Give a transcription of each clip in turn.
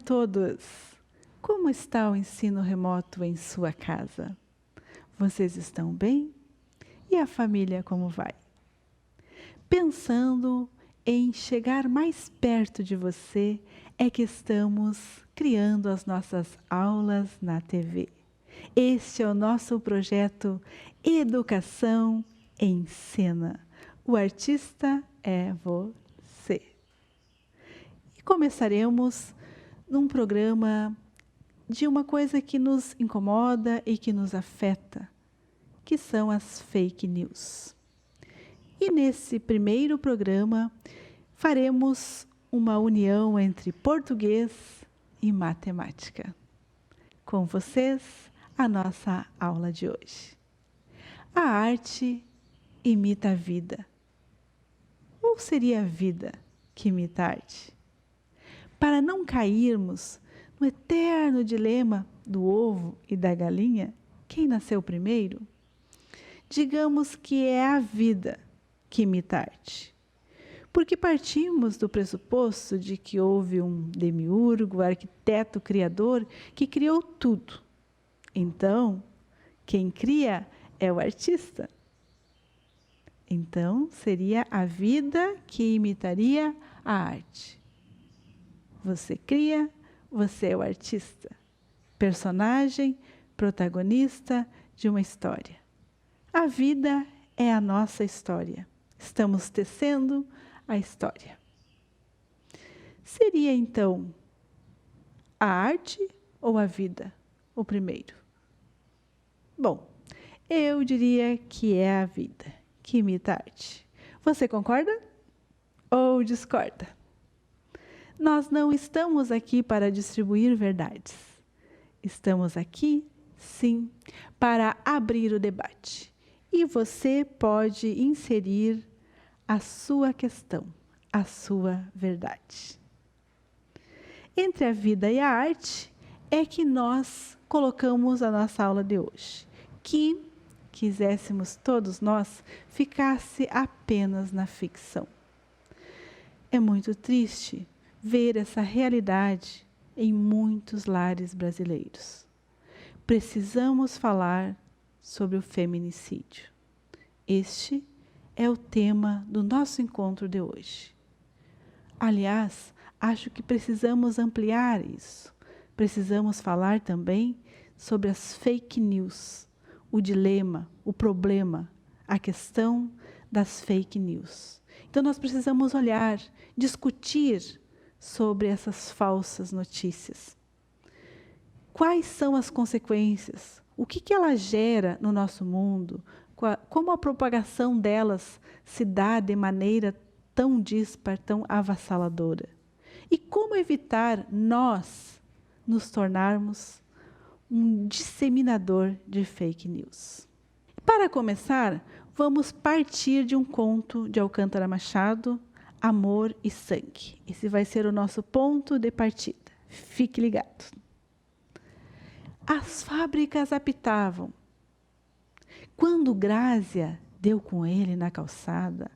todos! Como está o ensino remoto em sua casa? Vocês estão bem? E a família como vai? Pensando em chegar mais perto de você, é que estamos criando as nossas aulas na TV. Este é o nosso projeto Educação em Cena. O artista é você. E começaremos num programa de uma coisa que nos incomoda e que nos afeta, que são as fake news. E nesse primeiro programa, faremos uma união entre português e matemática. Com vocês, a nossa aula de hoje. A arte imita a vida. Ou seria a vida que imita a arte? Para não cairmos no eterno dilema do ovo e da galinha, quem nasceu primeiro? Digamos que é a vida que imita a arte. Porque partimos do pressuposto de que houve um demiurgo, arquiteto, criador, que criou tudo. Então, quem cria é o artista. Então, seria a vida que imitaria a arte. Você cria, você é o artista. Personagem, protagonista de uma história. A vida é a nossa história. Estamos tecendo a história. Seria, então, a arte ou a vida o primeiro? Bom, eu diria que é a vida que imita a arte. Você concorda ou discorda? Nós não estamos aqui para distribuir verdades. Estamos aqui, sim, para abrir o debate. E você pode inserir a sua questão, a sua verdade. Entre a vida e a arte é que nós colocamos a nossa aula de hoje. Que quiséssemos todos nós ficasse apenas na ficção. É muito triste ver essa realidade em muitos lares brasileiros. Precisamos falar sobre o feminicídio. Este é o tema do nosso encontro de hoje. Aliás, acho que precisamos ampliar isso. Precisamos falar também sobre as fake news, o dilema, o problema, a questão das fake news. Então, nós precisamos olhar, discutir sobre essas falsas notícias. Quais são as consequências? O que ela gera no nosso mundo? Como a propagação delas se dá de maneira tão dispar, tão avassaladora? E como evitar nós nos tornarmos um disseminador de fake news? Para começar, vamos partir de um conto de Alcântara Machado, Amor e Sangue. Esse vai ser o nosso ponto de partida. Fique ligado. As fábricas apitavam. Quando Grácia deu com ele na calçada,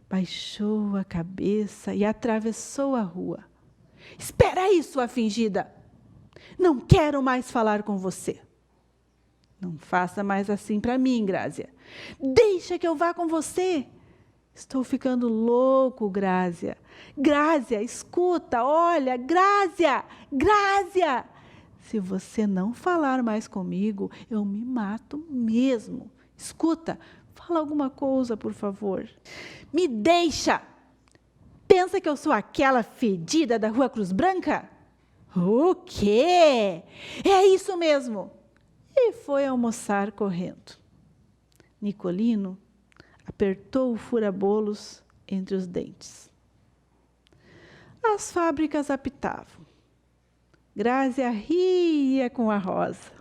baixou a cabeça e atravessou a rua. Espera aí, sua fingida! Não quero mais falar com você. Não faça mais assim para mim, Grácia. Deixa que eu vá com você. Estou ficando louco, Grácia. Grácia, escuta, olha, Grácia, Grácia. Se você não falar mais comigo, eu me mato mesmo. Escuta, fala alguma coisa, por favor. Me deixa! Pensa que eu sou aquela fedida da Rua Cruz Branca? O quê? É isso mesmo! E foi almoçar correndo. Nicolino apertou o fura-bolos entre os dentes. As fábricas apitavam. Grácia ria com a Rosa.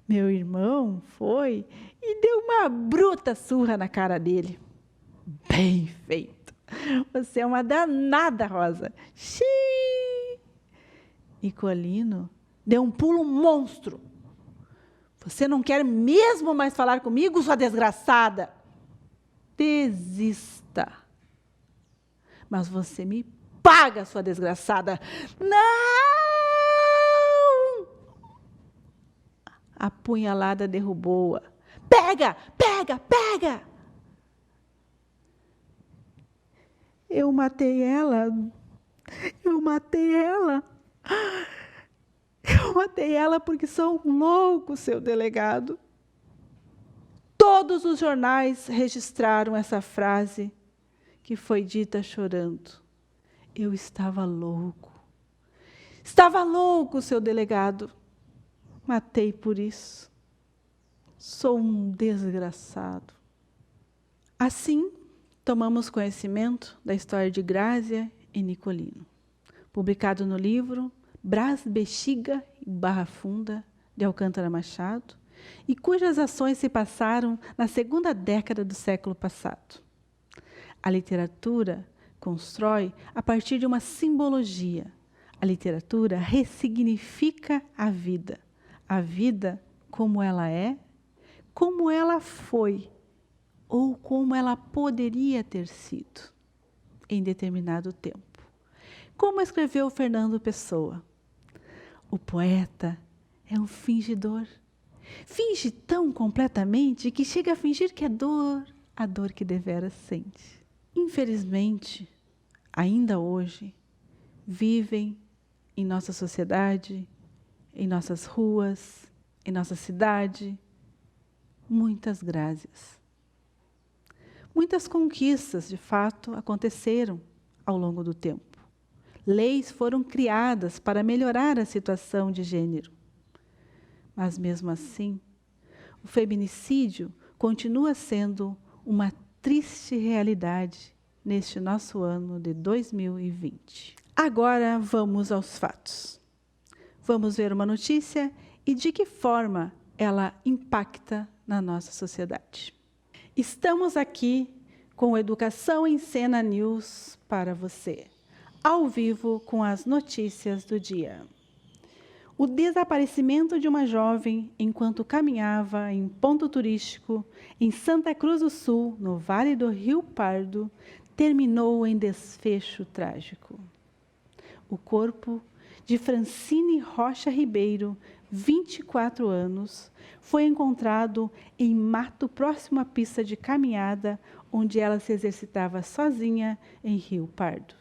Meu irmão foi e deu uma bruta surra na cara dele. Bem feito! Você é uma danada, Rosa. Xiii! Nicolino deu um pulo monstro. Você não quer mesmo mais falar comigo, sua desgraçada? Desista. Mas você me paga, sua desgraçada. Não! A punhalada derrubou-a. Pega! Pega! Pega! Eu matei ela. Eu matei ela. Eu matei ela porque sou um louco, seu delegado. Todos os jornais registraram essa frase que foi dita chorando. Eu estava louco. Estava louco, seu delegado. Matei por isso. Sou um desgraçado. Assim, tomamos conhecimento da história de Grácia e Nicolino, publicado no livro Brás, Bexiga e Barra Funda, de Alcântara Machado, e cujas ações se passaram na segunda década do século passado. A literatura constrói a partir de uma simbologia. A literatura ressignifica a vida como ela é, como ela foi, ou como ela poderia ter sido em determinado tempo. Como escreveu Fernando Pessoa, o poeta é um fingidor. Finge tão completamente que chega a fingir que é dor, a dor que deveras sente. Infelizmente, ainda hoje, vivem em nossa sociedade, em nossas ruas, em nossa cidade, muitas Grácias. Muitas conquistas, de fato, aconteceram ao longo do tempo. Leis foram criadas para melhorar a situação de gênero. Mas, mesmo assim, o feminicídio continua sendo uma triste realidade neste nosso ano de 2020. Agora vamos aos fatos. Vamos ver uma notícia e de que forma ela impacta na nossa sociedade. Estamos aqui com o Educação em Cena News para você, ao vivo com as notícias do dia. O desaparecimento de uma jovem enquanto caminhava em um ponto turístico em Santa Cruz do Sul, no Vale do Rio Pardo, terminou em desfecho trágico. O corpo de Francine Rocha Ribeiro, 24 anos, foi encontrado em mato próximo à pista de caminhada, onde ela se exercitava sozinha em Rio Pardo.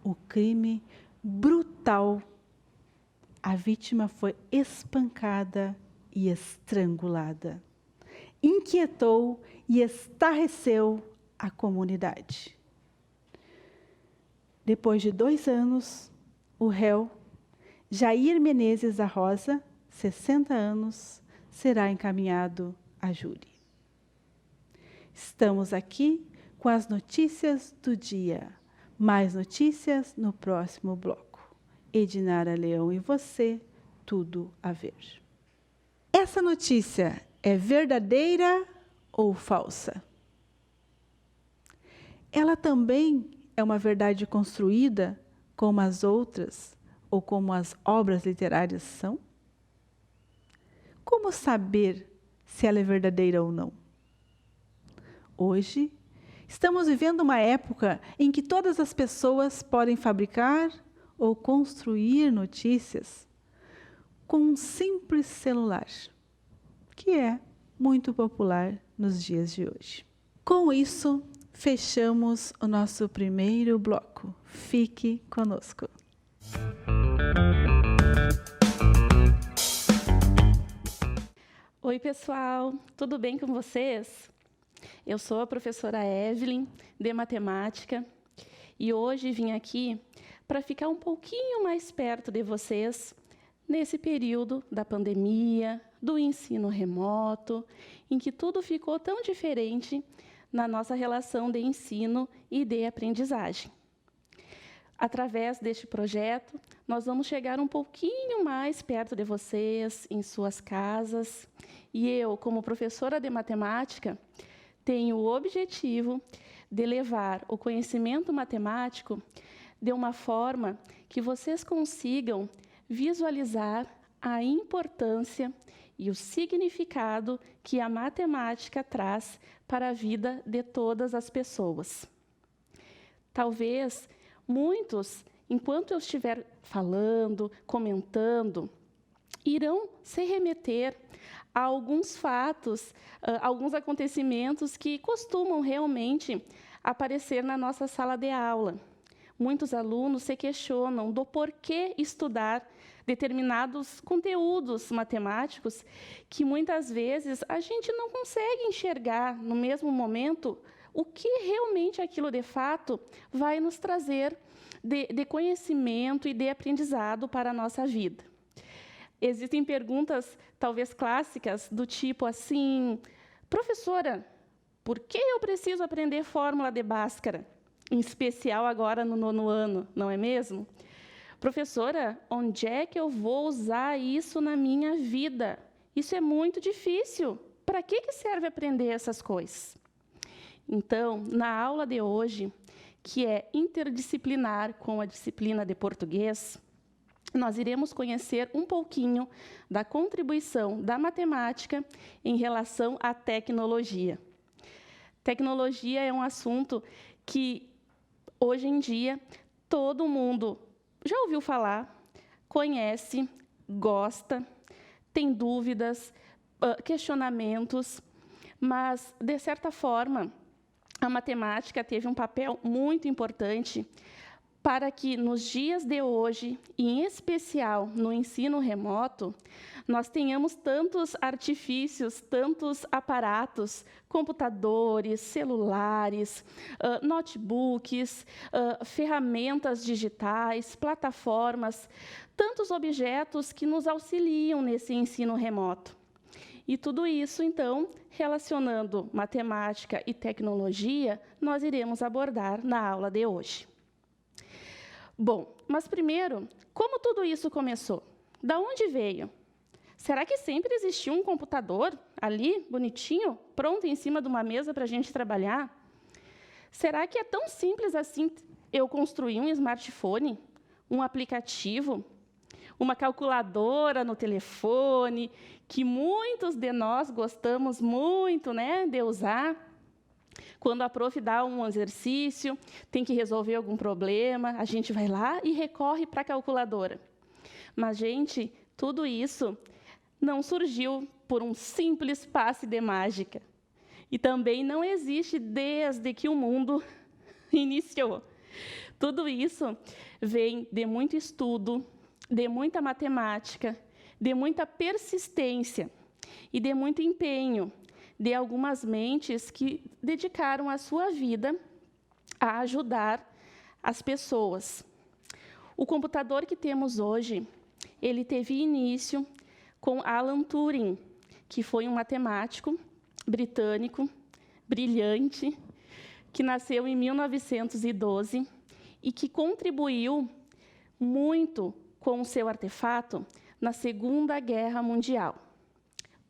O crime brutal. A vítima foi espancada e estrangulada. Inquietou e estarreceu a comunidade. Depois de 2 anos, o réu, Jair Menezes da Rosa, 60 anos, será encaminhado a júri. Estamos aqui com as notícias do dia. Mais notícias no próximo bloco. Edinara Leão e você, tudo a ver. Essa notícia é verdadeira ou falsa? Ela também é uma verdade construída como as outras ou como as obras literárias são? Como saber se ela é verdadeira ou não? Hoje, estamos vivendo uma época em que todas as pessoas podem fabricar ou construir notícias com um simples celular, que é muito popular nos dias de hoje. Com isso, fechamos o nosso primeiro bloco. Fique conosco. Oi, pessoal, tudo bem com vocês? Eu sou a professora Evelyn, de matemática, e hoje vim aqui para ficar um pouquinho mais perto de vocês nesse período da pandemia, do ensino remoto, em que tudo ficou tão diferente na nossa relação de ensino e de aprendizagem. Através deste projeto, nós vamos chegar um pouquinho mais perto de vocês, em suas casas. E eu, como professora de matemática, tenho o objetivo de levar o conhecimento matemático de uma forma que vocês consigam visualizar a importância e o significado que a matemática traz para a vida de todas as pessoas. Talvez muitos, enquanto eu estiver falando, comentando, irão se remeter a alguns fatos, alguns acontecimentos que costumam realmente aparecer na nossa sala de aula. Muitos alunos se questionam do porquê estudar determinados conteúdos matemáticos que, muitas vezes, a gente não consegue enxergar no mesmo momento o que realmente aquilo, de fato, vai nos trazer de conhecimento e de aprendizado para a nossa vida. Existem perguntas, talvez clássicas, do tipo assim: professora, por que eu preciso aprender fórmula de Bhaskara? Em especial agora no 9º ano, não é mesmo? Professora, onde é que eu vou usar isso na minha vida? Isso é muito difícil. Para que serve aprender essas coisas? Então, na aula de hoje, que é interdisciplinar com a disciplina de português, nós iremos conhecer um pouquinho da contribuição da matemática em relação à tecnologia. Tecnologia é um assunto que, hoje em dia, todo mundo já ouviu falar, conhece, gosta, tem dúvidas, questionamentos, mas, de certa forma, a matemática teve um papel muito importante para que, nos dias de hoje, e em especial no ensino remoto, nós tenhamos tantos artifícios, tantos aparatos, computadores, celulares, notebooks, ferramentas digitais, plataformas, tantos objetos que nos auxiliam nesse ensino remoto. E tudo isso, então, relacionando matemática e tecnologia, nós iremos abordar na aula de hoje. Bom, mas primeiro, como tudo isso começou? Da onde veio? Será que sempre existiu um computador ali, bonitinho, pronto em cima de uma mesa para a gente trabalhar? Será que é tão simples assim eu construir um smartphone, um aplicativo, uma calculadora no telefone, que muitos de nós gostamos muito, né, de usar? Quando a prof dá um exercício, tem que resolver algum problema, a gente vai lá e recorre para a calculadora. Mas, gente, tudo isso não surgiu por um simples passe de mágica. E também não existe desde que o mundo iniciou. Tudo isso vem de muito estudo, de muita matemática, de muita persistência e de muito empenho de algumas mentes que dedicaram a sua vida a ajudar as pessoas. O computador que temos hoje, ele teve início com Alan Turing, que foi um matemático britânico, brilhante, que nasceu em 1912 e que contribuiu muito com o seu artefato na Segunda Guerra Mundial.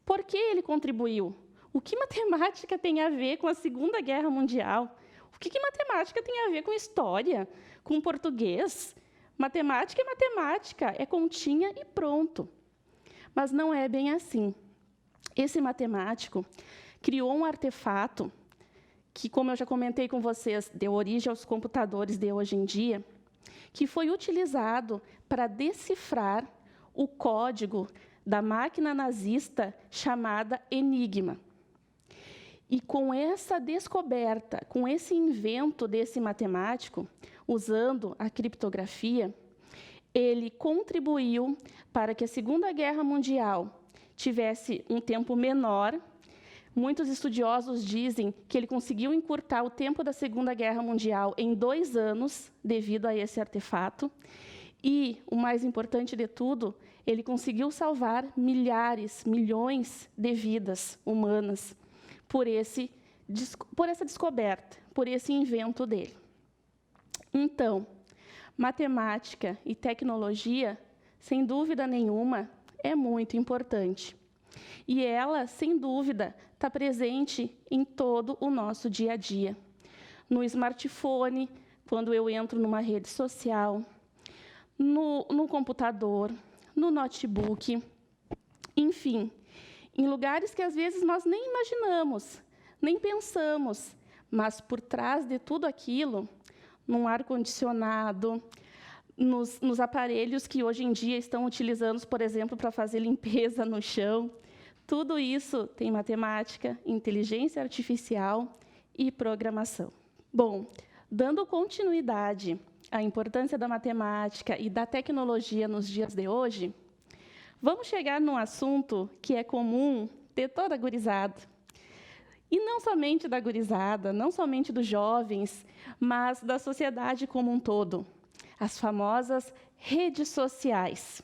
Por que ele contribuiu? O que matemática tem a ver com a Segunda Guerra Mundial? O que matemática tem a ver com história, com português? Matemática é matemática, é continha e pronto. Mas não é bem assim. Esse matemático criou um artefato que, como eu já comentei com vocês, deu origem aos computadores de hoje em dia, que foi utilizado para decifrar o código da máquina nazista chamada Enigma. E com essa descoberta, com esse invento desse matemático, usando a criptografia, ele contribuiu para que a Segunda Guerra Mundial tivesse um tempo menor. Muitos estudiosos dizem que ele conseguiu encurtar o tempo da Segunda Guerra Mundial em 2 anos, devido a esse artefato. E, o mais importante de tudo, ele conseguiu salvar milhares, milhões de vidas humanas por essa descoberta, por esse invento dele. Então, matemática e tecnologia, sem dúvida nenhuma, é muito importante. E ela, sem dúvida, está presente em todo o nosso dia a dia. No smartphone, quando eu entro numa rede social, no computador, no notebook, enfim, em lugares que às vezes nós nem imaginamos, nem pensamos, mas por trás de tudo aquilo, num ar-condicionado, nos aparelhos que hoje em dia estão utilizando, por exemplo, para fazer limpeza no chão. Tudo isso tem matemática, inteligência artificial e programação. Bom, dando continuidade à importância da matemática e da tecnologia nos dias de hoje, vamos chegar num assunto que é comum de toda a gurizada. E não somente da gurizada, não somente dos jovens, mas da sociedade como um todo. As famosas redes sociais.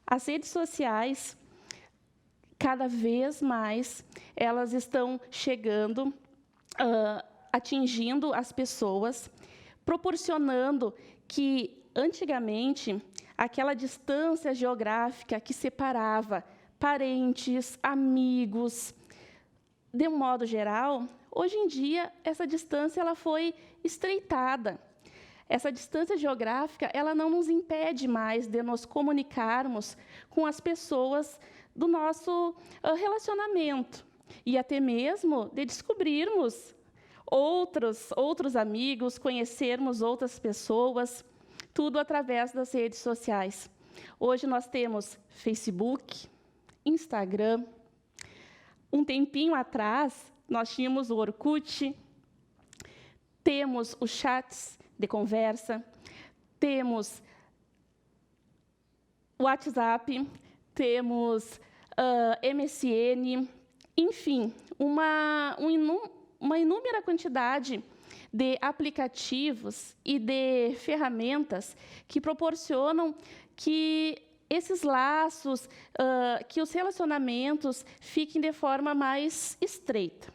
As redes sociais, cada vez mais, elas estão chegando, atingindo as pessoas, proporcionando que, antigamente, aquela distância geográfica que separava parentes, amigos, de um modo geral, hoje em dia, essa distância ela foi estreitada. Essa distância geográfica ela não nos impede mais de nos comunicarmos com as pessoas do nosso relacionamento e até mesmo de descobrirmos outros amigos, conhecermos outras pessoas, tudo através das redes sociais. Hoje nós temos Facebook, Instagram. Um tempinho atrás, nós tínhamos o Orkut, temos os chats de conversa, temos o WhatsApp, temos MSN, enfim, uma inúmera quantidade de aplicativos e de ferramentas que proporcionam que esses laços, que os relacionamentos fiquem de forma mais estreita.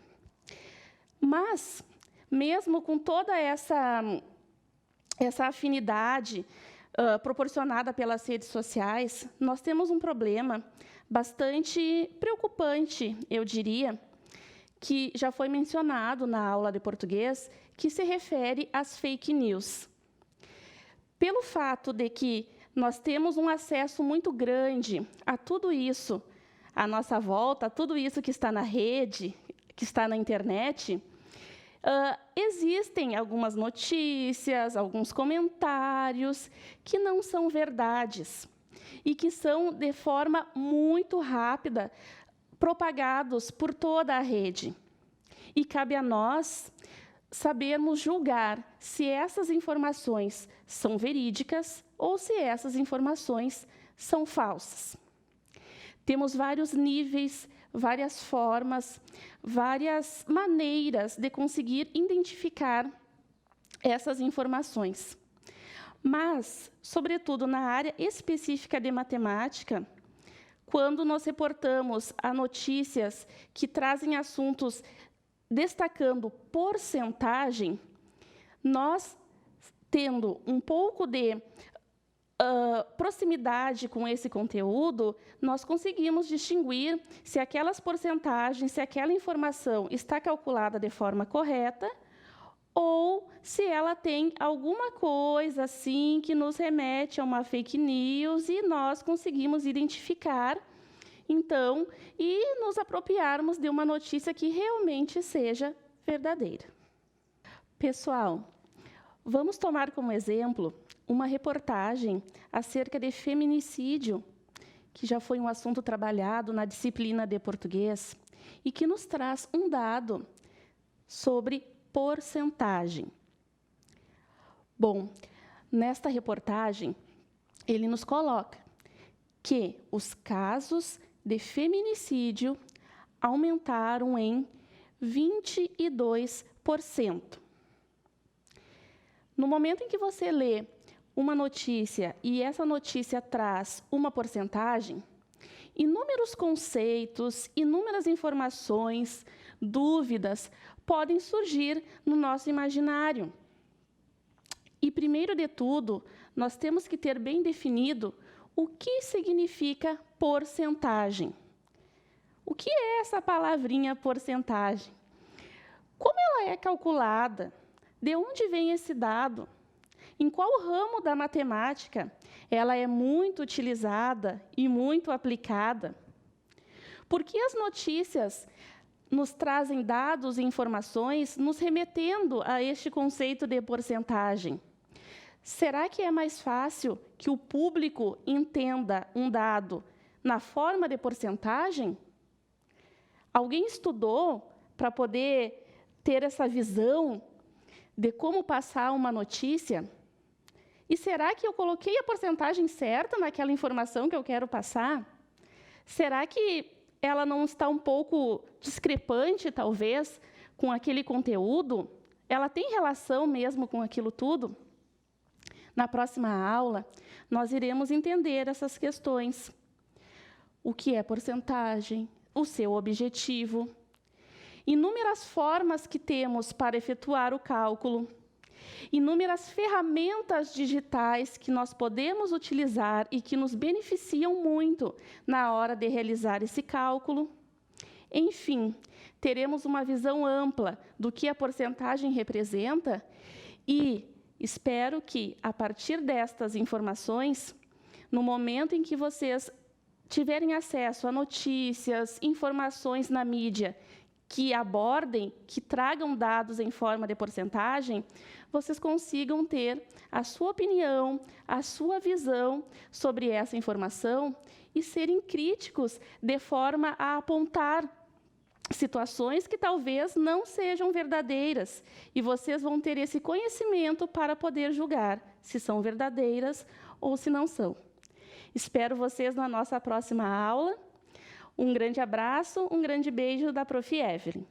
Mas, mesmo com toda essa afinidade proporcionada pelas redes sociais, nós temos um problema bastante preocupante, eu diria, que já foi mencionado na aula de português, que se refere às fake news. Pelo fato de que nós temos um acesso muito grande a tudo isso, à nossa volta, a tudo isso que está na rede, que está na internet, existem algumas notícias, alguns comentários que não são verdades e que são, de forma muito rápida, propagados por toda a rede. E cabe a nós sabermos julgar se essas informações são verídicas ou se essas informações são falsas. Temos vários níveis, várias formas, várias maneiras de conseguir identificar essas informações. Mas, sobretudo na área específica de matemática, quando nos reportamos a notícias que trazem assuntos destacando porcentagem, nós, tendo um pouco de proximidade com esse conteúdo, nós conseguimos distinguir se aquelas porcentagens, se aquela informação está calculada de forma correta ou se ela tem alguma coisa assim que nos remete a uma fake news e nós conseguimos identificar, então, e nos apropriarmos de uma notícia que realmente seja verdadeira. Pessoal, vamos tomar como exemplo uma reportagem acerca de feminicídio, que já foi um assunto trabalhado na disciplina de português, e que nos traz um dado sobre porcentagem. Bom, nesta reportagem, ele nos coloca que os casos de feminicídio aumentaram em 22%. No momento em que você lê uma notícia e essa notícia traz uma porcentagem, inúmeros conceitos, inúmeras informações, dúvidas podem surgir no nosso imaginário. E, primeiro de tudo, nós temos que ter bem definido o que significa porcentagem. O que é essa palavrinha porcentagem? Como ela é calculada? De onde vem esse dado? Em qual ramo da matemática ela é muito utilizada e muito aplicada? Por que as notícias nos trazem dados e informações nos remetendo a este conceito de porcentagem? Será que é mais fácil que o público entenda um dado na forma de porcentagem? Alguém estudou para poder ter essa visão de como passar uma notícia? E será que eu coloquei a porcentagem certa naquela informação que eu quero passar? Será que ela não está um pouco discrepante, talvez, com aquele conteúdo? Ela tem relação mesmo com aquilo tudo? Na próxima aula, nós iremos entender essas questões. O que é porcentagem? O seu objetivo? Inúmeras formas que temos para efetuar o cálculo. Inúmeras ferramentas digitais que nós podemos utilizar e que nos beneficiam muito na hora de realizar esse cálculo. Enfim, teremos uma visão ampla do que a porcentagem representa e espero que, a partir destas informações, no momento em que vocês tiverem acesso a notícias, informações na mídia que abordem, que tragam dados em forma de porcentagem, vocês consigam ter a sua opinião, a sua visão sobre essa informação e serem críticos de forma a apontar situações que talvez não sejam verdadeiras, e vocês vão ter esse conhecimento para poder julgar se são verdadeiras ou se não são. Espero vocês na nossa próxima aula. Um grande abraço, um grande beijo da Prof. Evelyn.